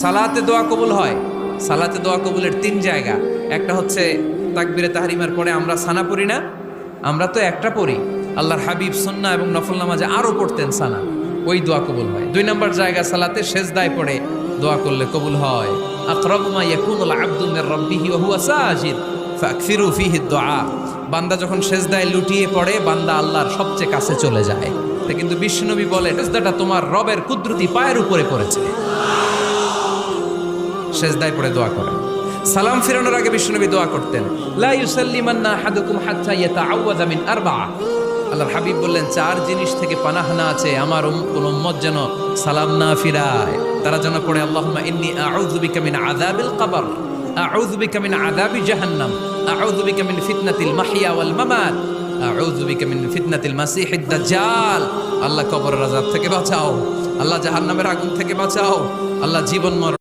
সালাতে দোয়া কবুল হয়। সালাতে দোয়া কবুলের তিন জায়গা। একটা হচ্ছে তাকবীরে তাহরিমার পরে আমরা সানা পড়ি না, আমরা তো একটা পড়ি, আল্লাহর হাবিব সুন্নাহ এবং নফল নামাজে আরো পড়তেন সানা, ওই দোয়া কবুল হয়। দুই নম্বর জায়গা সালাতে সেজদায় পড়ে দোয়া করলে কবুল হয়। আকরাবু মা ইয়াকুনুল আবদু মির রাব্বিহি ওয়া হুয়া সাজিদ ফাকসিরু ফীহি দুআ। বান্দা যখন সেজদায় লুটিয়ে পড়ে বান্দা আল্লাহর সবচেয়ে কাছে চলে যায়। তা কিন্তু বিশ্বনবী বলে সেজদাটা তোমার রবের কুদরতি পায়ের উপরে পড়েছে। সেজদায় পড়ে দোয়া করেন। সালাম ফিরানোর আগে বিশ্বনবী দোয়া করতেন, লা ইউসাল্লিমান্না আহাদুকুম হাত্তা ইয়াতাআওয়াযা মিন আরবা'a। আল্লাহর হাবিব বললেন, চার জিনিস থেকে পানাহ না আছে আমার কোন উম্মত যেন সালাম না ফিরায়। তারা যেন পড়ে, আল্লাহুম্মা ইন্নী আউযু বিকা মিন আযাবিল কবর, আউযু বিকা মিন আযাবি জাহান্নাম, আউযু বিকা মিন ফিতনাতিল মাহইয়া ওয়াল মামাত, আউযু বিকা মিন ফিতনাতিল মাসিহিদ দাজ্জাল। আল্লাহ কবরের আযাব থেকে বাঁচাও, আল্লাহ জাহান্নামের আগুন থেকে বাঁচাও, আল্লাহ জীবন মরণ